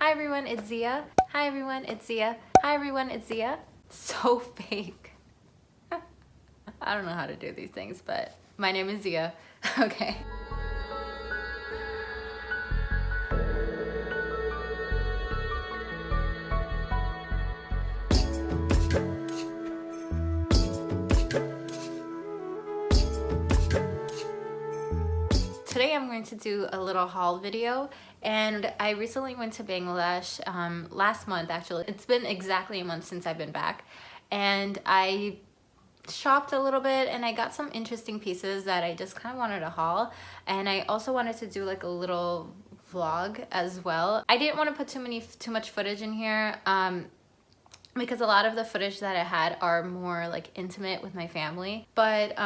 Hi everyone, it's Zia. Hi everyone, it's Zia. Hi everyone, it's Zia. So fake. I don't know how to do these things, but my name is Zia. Okay. Today I'm going to do a little haul video, and I recently went to Bangladesh last month. Actually, it's been exactly a month since I've been back, and I shopped a little bit and I got some interesting pieces that I just kind of wanted to haul. And I also wanted to do like a little vlog as well. I didn't want to put too much footage in here because a lot of the footage that I had are more like intimate with my family, but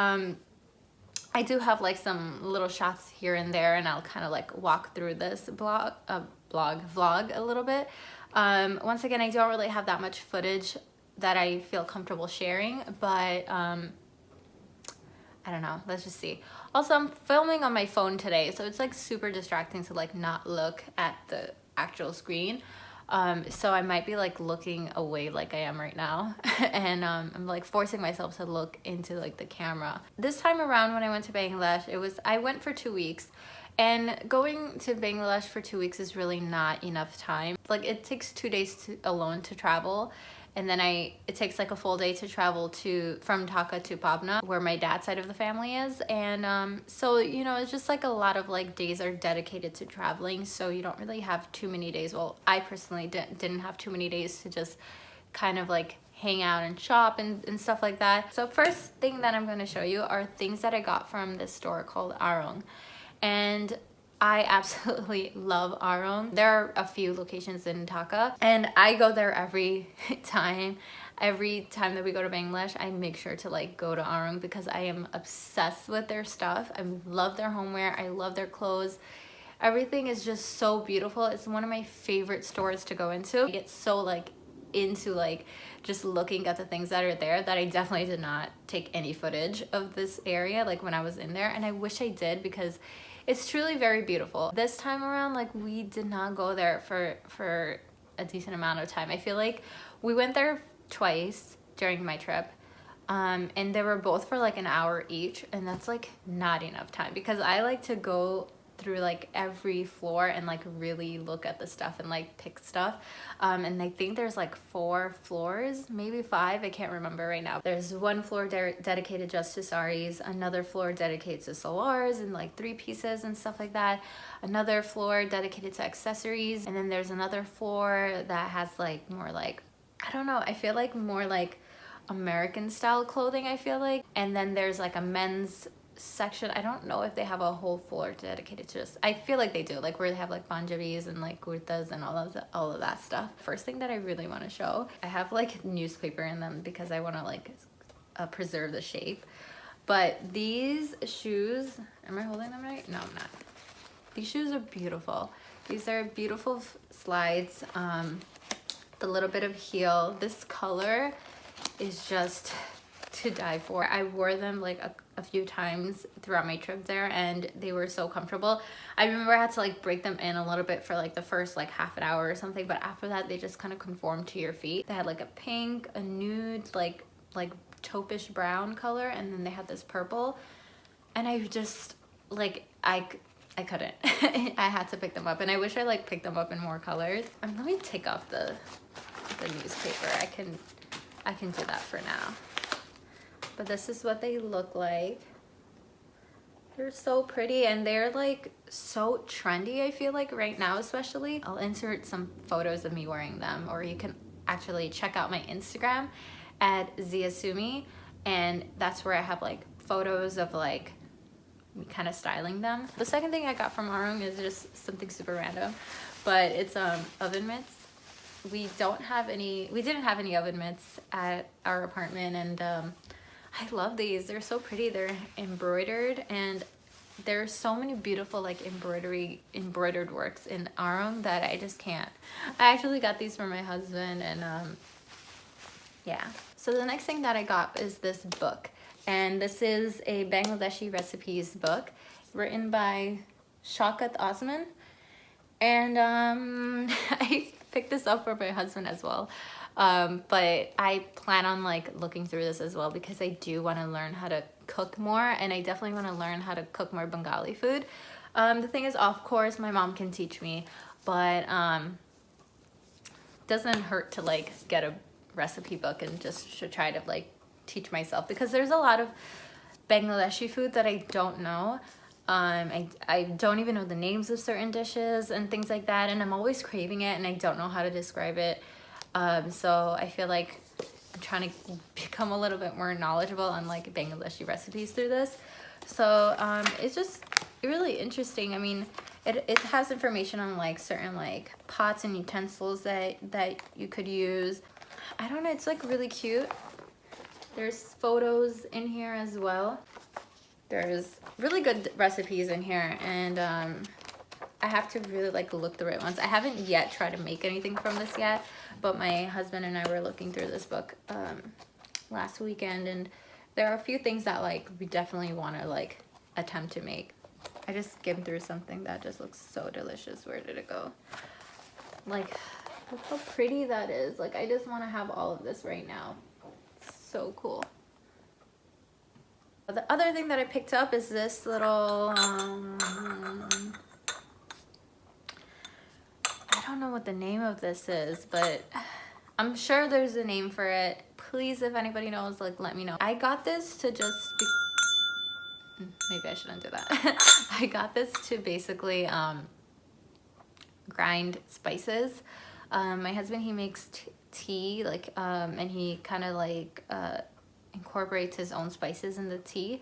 I do have like some little shots here and there, and I'll kind of like walk through this vlog a little bit. Once again, I don't really have that much footage that I feel comfortable sharing, but I don't know, let's just see. Also, I'm filming on my phone today, so it's like super distracting to like not look at the actual screen. So I might be like looking away like I am right now and I'm like forcing myself to look into like the camera. This time around when I went to Bangladesh, I went for 2 weeks, and going to Bangladesh for 2 weeks is really not enough time. Like it takes 2 days alone to travel, and then it takes like a full day to travel from Dhaka to Pabna, where my dad's side of the family is. And so, you know, it's just like a lot of like days are dedicated to traveling, so you don't really have too many days. Well, I personally didn't have too many days to just kind of like hang out and shop and stuff like that. So first thing that I'm going to show you are things that I got from this store called Arong. And I absolutely love Arong. There are a few locations in Dhaka, and I go there every time. Every time that we go to Bangladesh, I make sure to like go to Arong because I am obsessed with their stuff. I love their homeware. I love their clothes. Everything is just so beautiful. It's one of my favorite stores to go into. I get so like into like just looking at the things that are there that I definitely did not take any footage of this area like when I was in there, and I wish I did because it's truly very beautiful. This time around, like we did not go there for a decent amount of time. I feel like we went there twice during my trip, and they were both for like an hour each, and that's like not enough time because I like to go through like every floor and like really look at the stuff and like pick stuff. And I think there's like 4 floors, maybe 5, I can't remember right now. There's one floor dedicated just to saris, another floor dedicated to salwars and like 3 pieces and stuff like that, another floor dedicated to accessories, and then there's another floor that has like more like, I don't know, I feel like more like American style clothing, I feel like. And then there's like a men's section. I don't know if they have a whole floor dedicated to this. I feel like they do, like where they have like Punjabis and like kurtas and all of that stuff. First thing that I really want to show, I have like newspaper in them because I want to like preserve the shape. But these shoes, am I holding them right? No, I'm not. These shoes are beautiful. These are beautiful slides. The little bit of heel, this color is just to die for. I wore them like a few times throughout my trip there, and they were so comfortable. I remember I had to like break them in a little bit for like the first like half an hour or something, but after that they just kind of conform to your feet. They had like a pink, a nude, like taupish brown color, and then they had this purple, and I just like I couldn't. I had to pick them up, and I wish I like picked them up in more colors. Let me take off the newspaper. I can do that for now. But this is what they look like. They're so pretty, and they're like so trendy, I feel like right now especially. I'll insert some photos of me wearing them, or you can actually check out my Instagram at Ziasumi, and that's where I have like photos of like me kind of styling them. The second thing I got from Arong is just something super random, but it's oven mitts. We didn't have any oven mitts at our apartment, and I love these. They're so pretty. They're embroidered, and there's so many beautiful like embroidered works in Arong that I just can't. I actually got these for my husband, and yeah. So the next thing that I got is this book, and this is a Bangladeshi recipes book written by Shaukat Osman, And I picked this up for my husband as well. But I plan on like looking through this as well because I do want to learn how to cook more, and I definitely want to learn how to cook more Bengali food. The thing is, of course, my mom can teach me, but doesn't hurt to like get a recipe book and just should try to like teach myself, because there's a lot of Bangladeshi food that I don't know. I don't even know the names of certain dishes and things like that, and I'm always craving it and I don't know how to describe it. So I feel like I'm trying to become a little bit more knowledgeable on like Bangladeshi recipes through this. So it's just really interesting. I mean, it has information on like certain like pots and utensils that you could use. I don't know, it's like really cute. There's photos in here as well. There's really good recipes in here, and I have to really like look through it once. I haven't yet tried to make anything from this yet, but my husband and I were looking through this book last weekend, and there are a few things that like we definitely want to like attempt to make. I just skimmed through something that just looks so delicious. Where did it go? Like, look how pretty that is. Like, I just want to have all of this right now. It's so cool. The other thing that I picked up is this little, I don't know what the name of this is, but I'm sure there's a name for it. Please, if anybody knows, like, let me know. I got this to just, maybe I shouldn't do that. I got this to basically grind spices. My husband, he makes tea, like, and he kind of like, incorporates his own spices in the tea,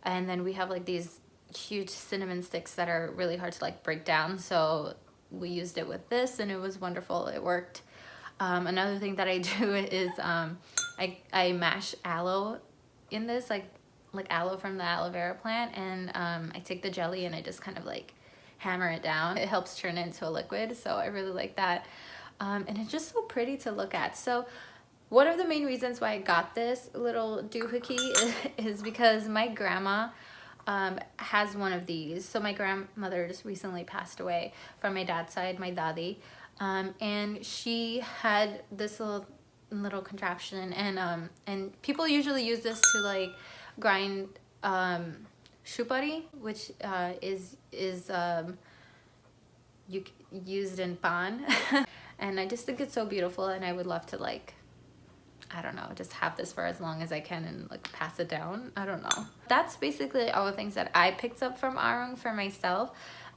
and then we have like these huge cinnamon sticks that are really hard to like break down, so we used it with this and it was wonderful. It worked. Another thing that I do is I mash aloe in this, like aloe from the aloe vera plant, and I take the jelly and I just kind of like hammer it down. It helps turn it into a liquid, so I really like that. And it's just so pretty to look at. So one of the main reasons why I got this little doohickey is because my grandma has one of these. So my grandmother just recently passed away from my dad's side, my dadi, and she had this little contraption, and people usually use this to like grind shupari, which is used in pan. And I just think it's so beautiful, and I would love to like, I don't know, just have this for as long as I can and like pass it down. I don't know. That's basically all the things that I picked up from Aarong for myself.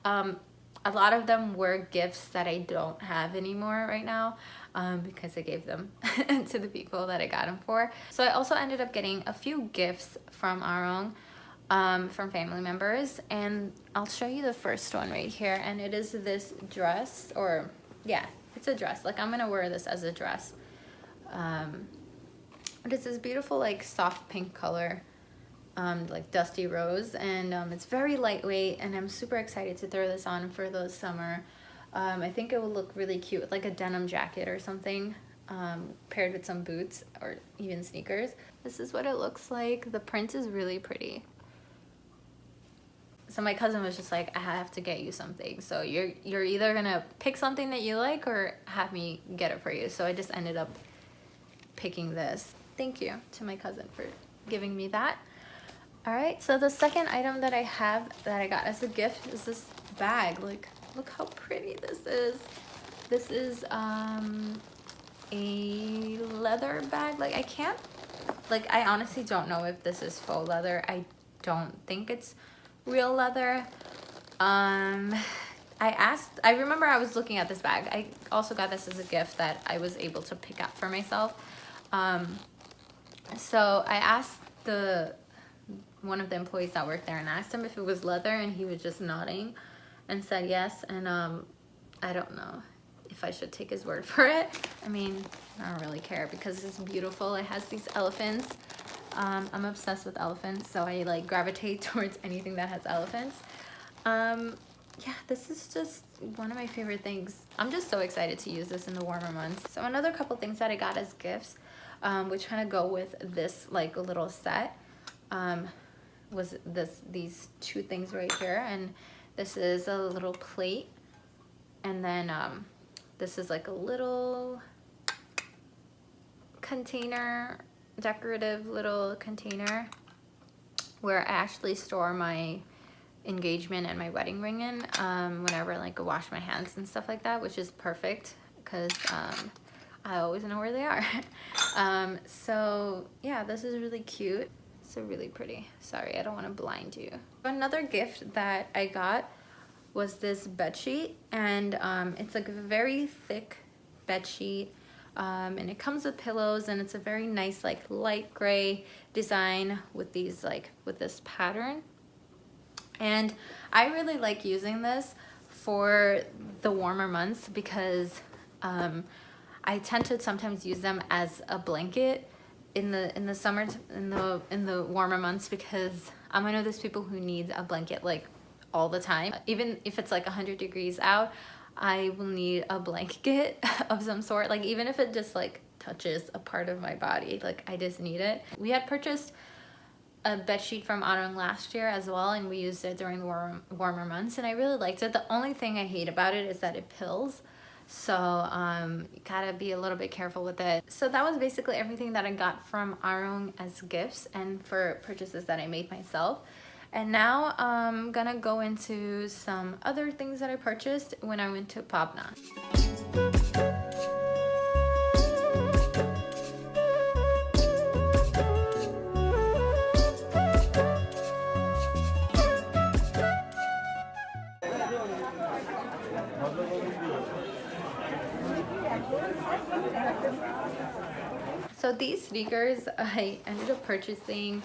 A lot of them were gifts that I don't have anymore right now, because I gave them to the people that I got them for. So I also ended up getting a few gifts from Aarong, from family members, and I'll show you the first one right here. And it is this dress, or yeah, it's a dress. Like, I'm gonna wear this as a dress. It's this beautiful like soft pink color, like dusty rose, and it's very lightweight, and I'm super excited to throw this on for the summer. I think it will look really cute with like a denim jacket or something, paired with some boots or even sneakers. This is what it looks like. The print is really pretty. So my cousin was just like, I have to get you something. So you're either gonna pick something that you like or have me get it for you. So I just ended up picking this. Thank you to my cousin for giving me that. All right, so the second item that I have that I got as a gift is this bag. Like, look how pretty this is. This is a leather bag. Like, I honestly don't know if this is faux leather. I don't think it's real leather. I remember I was looking at this bag. I also got this as a gift that I was able to pick out for myself. So I asked one of the employees that worked there, and asked him if it was leather, and he was just nodding and said yes. And I don't know if I should take his word for it. I mean, I don't really care because it's beautiful. It has these elephants. I'm obsessed with elephants, so I like gravitate towards anything that has elephants. Yeah, this is just one of my favorite things. I'm just so excited to use this in the warmer months. So another couple things that I got as gifts, which kind of go with this like little set, was these two things right here. And this is a little plate And then this is like a little container, decorative little container where I actually store my engagement and my wedding ring in whenever I like wash my hands and stuff like that, which is perfect because I always know where they are. So yeah, this is really cute. So really pretty. Sorry, I don't want to blind you. Another gift that I got was this bed sheet, and it's like a very thick bed sheet, and it comes with pillows, and it's a very nice like light gray design with these like with this pattern. And I really like using this for the warmer months because I tend to sometimes use them as a blanket in the summer, in the warmer months, because I'm one of those people who needs a blanket like all the time. Even if it's like 100 degrees out, I will need a blanket of some sort. Like even if it just like touches a part of my body, like I just need it. We had purchased a bed sheet from Aarong last year as well, and we used it during the warmer months, and I really liked it. The only thing I hate about it is that it pills. So you gotta be a little bit careful with it. So that was basically everything that I got from Aarong as gifts and for purchases that I made myself. And now I'm gonna go into some other things that I purchased when I went to Pabna. So these sneakers I ended up purchasing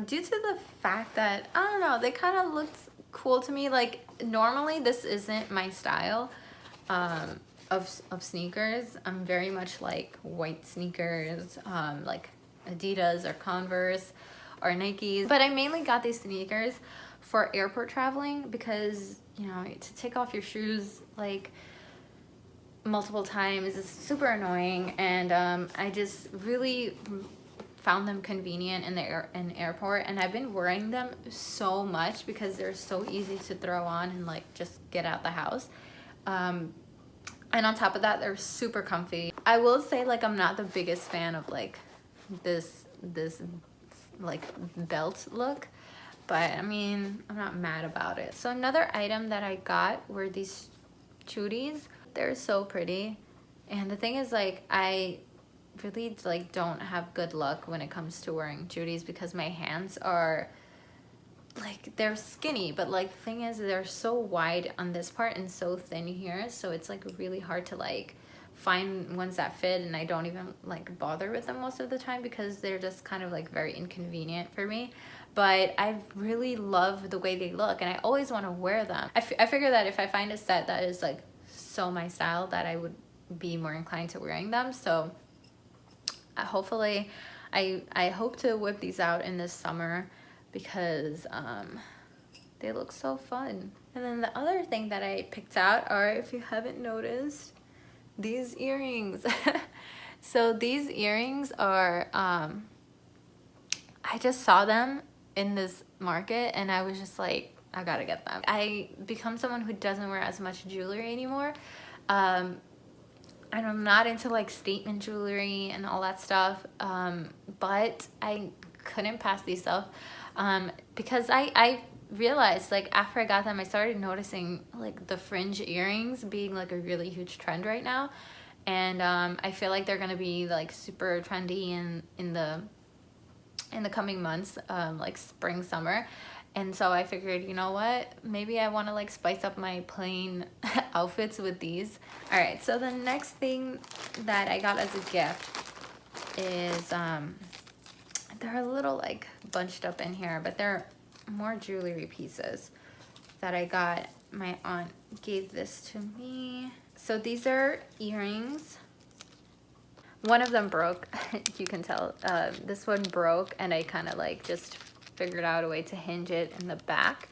due to the fact that, I don't know, they kind of looked cool to me. Like normally this isn't my style of sneakers. I'm very much like white sneakers, like Adidas or Converse or Nikes. But I mainly got these sneakers for airport traveling because, you know, to take off your shoes like multiple times is super annoying, and I just really found them convenient in the airport, and I've been wearing them so much because they're so easy to throw on and like just get out the house. And on top of that, they're super comfy. I will say, like, I'm not the biggest fan of like this like belt look, but I mean, I'm not mad about it. So another item that I got were these churis. They're so pretty, and the thing is, like, I really like don't have good luck when it comes to wearing churis because my hands are like, they're skinny, but like the thing is they're so wide on this part and so thin here, so it's like really hard to like find ones that fit, and I don't even like bother with them most of the time because they're just kind of like very inconvenient for me. But I really love the way they look, and I always want to wear them. I figure that if I find a set that is like so my style, that I would be more inclined to wearing them. So hopefully I hope to whip these out in this summer because they look so fun. And then the other thing that I picked out are, if you haven't noticed, these earrings. So these earrings are I just saw them in this market and I was just like, I gotta get them. I become someone who doesn't wear as much jewelry anymore, and I'm not into like statement jewelry and all that stuff, but I couldn't pass these up because I realized, like, after I got them, I started noticing like the fringe earrings being like a really huge trend right now, and I feel like they're gonna be like super trendy in the coming months, like spring, summer. And so I figured, you know what, maybe I want to like spice up my plain outfits with these. All right, so the next thing that I got as a gift is they're a little like bunched up in here, but they're more jewelry pieces that I got. My aunt gave this to me. So these are earrings. One of them broke. You can tell this one broke, and I kind of like just figured out a way to hinge it in the back.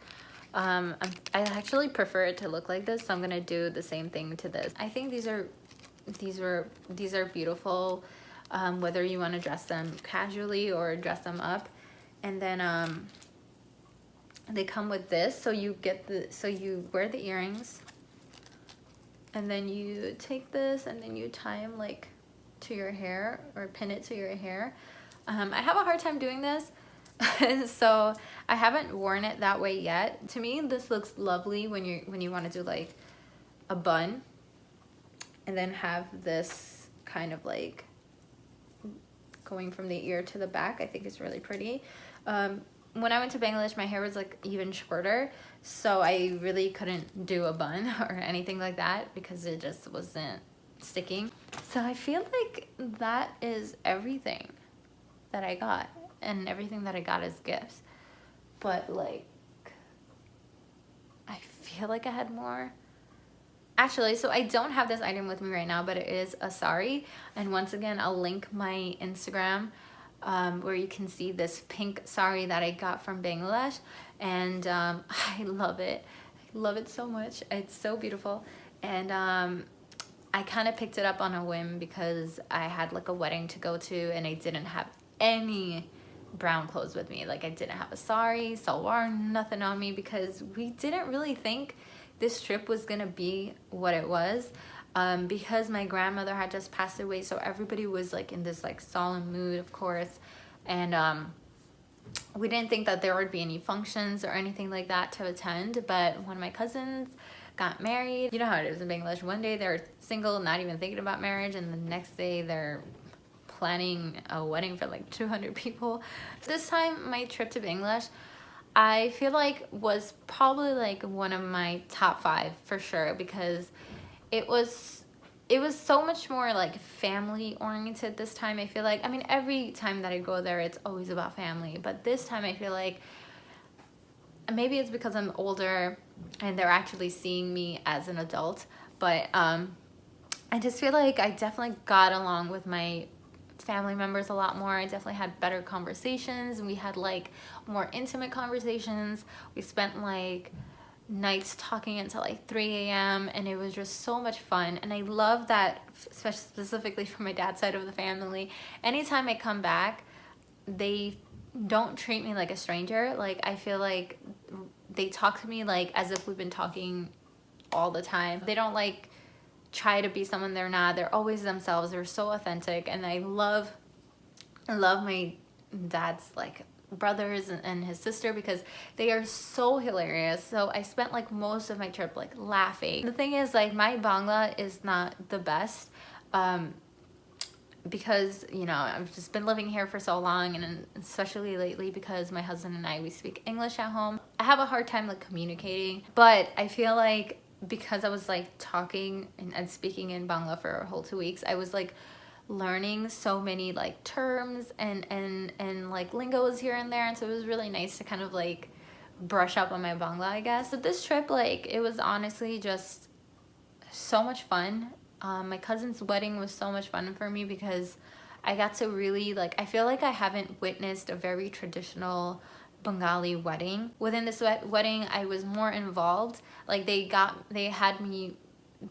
I actually prefer it to look like this, so I'm gonna do the same thing to this. I think these are beautiful, whether you want to dress them casually or dress them up. And then they come with this, so you wear the earrings, and then you take this and then you tie them like to your hair or pin it to your hair. I have a hard time doing this so I haven't worn it that way yet. To me, this looks lovely when you want to do like a bun and then have this kind of like going from the ear to the back. I think it's really pretty. When I went to Bangladesh, my hair was like even shorter, so I really couldn't do a bun or anything like that because it just wasn't sticking. So I feel like that is everything that I got, and everything that I got is gifts. But like, I feel like I had more. Actually, so I don't have this item with me right now, but it is a sari. And once again, I'll link my Instagram where you can see this pink sari that I got from Bangladesh. And I love it. I love it so much. It's so beautiful. And I kind of picked it up on a whim because I had like a wedding to go to and I didn't have any brown clothes with me. Like I didn't have a sari, salwar, nothing on me because we didn't really think this trip was gonna be what it was, because my grandmother had just passed away, so everybody was like in this like solemn mood, of course, and we didn't think that there would be any functions or anything like that to attend. But when my cousins got married, you know how it is in Bangladesh, one day they're single, not even thinking about marriage, and the next day they're planning a wedding for like 200 people. This time my trip to Bangladesh, I feel like was probably like one of my top 5 for sure, because it was so much more like family oriented this time. I feel like, I mean, every time that I go there it's always about family, but this time I feel like maybe it's because I'm older and they're actually seeing me as an adult, but I just feel like I definitely got along with my family members a lot more. I definitely had better conversations, and we had like more intimate conversations. We spent like nights talking until like 3 a.m. and it was just so much fun. And I love that, specifically from my dad's side of the family, anytime I come back they don't treat me like a stranger. Like I feel like they talk to me like as if we've been talking all the time. They don't like try to be someone they're not. They're always themselves. They're so authentic, and I love my dad's like brothers and his sister because they are so hilarious. So I spent like most of my trip like laughing. The thing is, like, my Bangla is not the best because, you know, I've just been living here for so long, and especially lately because my husband and I, we speak English at home. I have a hard time like communicating, but I feel like because I was like talking and speaking in Bangla for a whole 2 weeks, I was like learning so many like terms and like lingos here and there, and so it was really nice to kind of like brush up on my Bangla, I guess. So this trip, like, it was honestly just so much fun. My cousin's wedding was so much fun for me because I got to really like, I feel like I haven't witnessed a very traditional Bengali wedding. Within this wedding I was more involved. Like they had me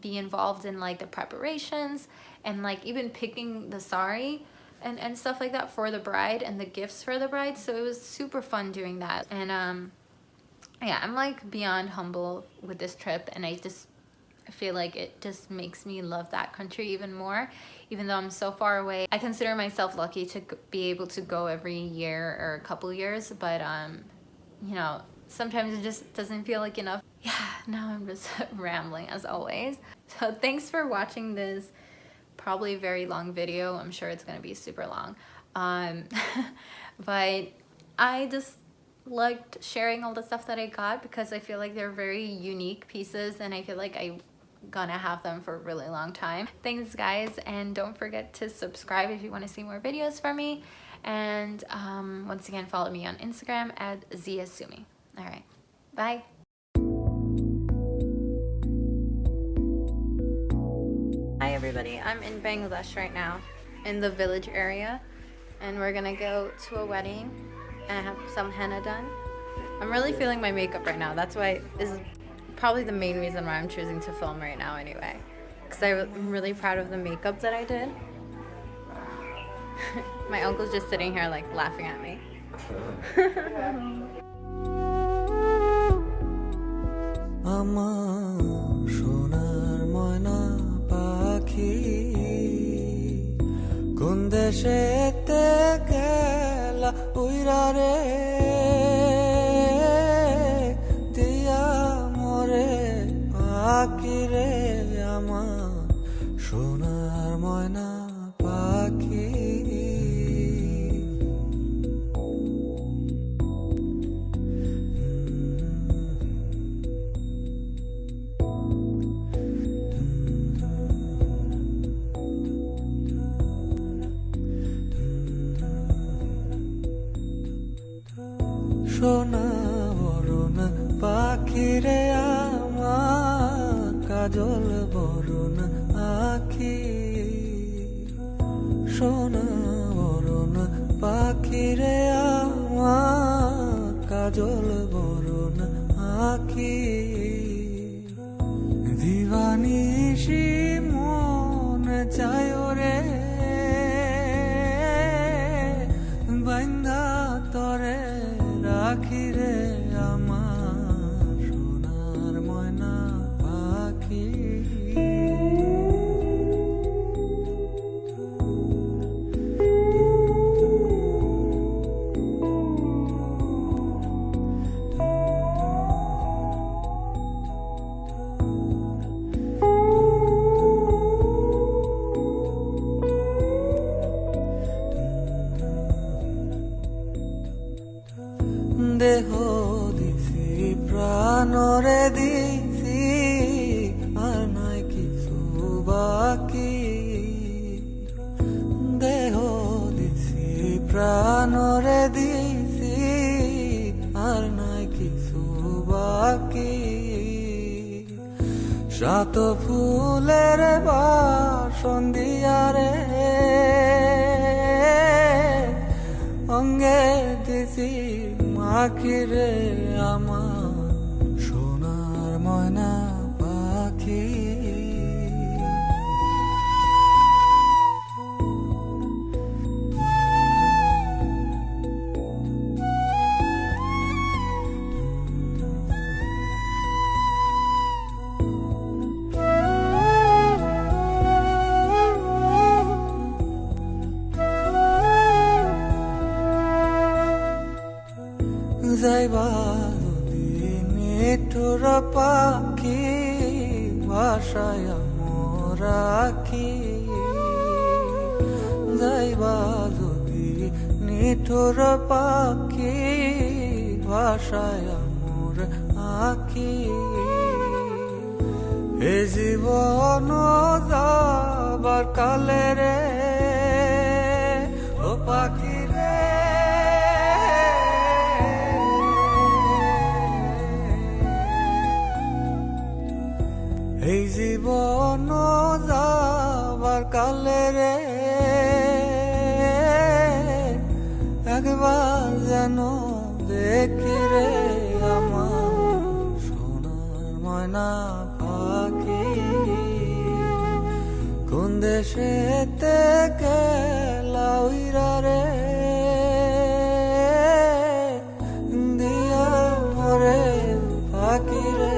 be involved in like the preparations and like even picking the sari and stuff like that for the bride and the gifts for the bride. So it was super fun doing that. And yeah, I'm like beyond humble with this trip, and I feel like it just makes me love that country even more, even though I'm so far away. I consider myself lucky to be able to go every year or a couple years, but you know, sometimes it just doesn't feel like enough. Yeah, now I'm just rambling as always. So thanks for watching this probably very long video. I'm sure it's gonna be super long, but I just liked sharing all the stuff that I got because I feel like they're very unique pieces, and I feel like I'm gonna have them for a really long time. Thanks guys, and don't forget to subscribe if you want to see more videos from me, and once again, follow me on Instagram at Ziasumi. All right, bye. Hi everybody, I'm in Bangladesh right now in the village area, and we're gonna go to a wedding and have some henna done. I'm really feeling my makeup right now. That's why is probably the main reason why I'm choosing to film right now anyway, because I'm really proud of the makeup that I did. My uncle's just sitting here like laughing at me. Ama sonar moyna কোন দেশেতে গেলা উইরা রে দিয়া মরে পাখি রে আমার সোনার ময়না পাখি সোনা বরণ পাখি রে আমার কাজল বরণ আখি সোনা বরণ পাখি রে আমার কাজল বরণ আখি দিবানিশি মন চায় রে বান্ধা তরে রাখি রে আমার সোনার ময়না পাখি দেহ দিছি প্রাণরে দিছি আর নাই কিছু বাকি দেহ দিছি প্রাণরে দিছি আর নাই কিছু বাকি সাত ফুলের বাসন দিয়া রে অঙ্গে দিছি মাখি রে আমার সোনার ময়না পাখি যাইবা যদি নিঠুর পাখি ভাষায় রাখি যাইবা যদি নিঠুর পাখি ভাষায় মোর আখি এ জীবন যাবার কালে রে ও পাখি রে এই জীবন যাবার কালে রে একবার যেন দেখি রে আমার সোনার ময়না পাখি কোন দেশেতে গেলা উইরা রে দিয়া মরে পাখি রে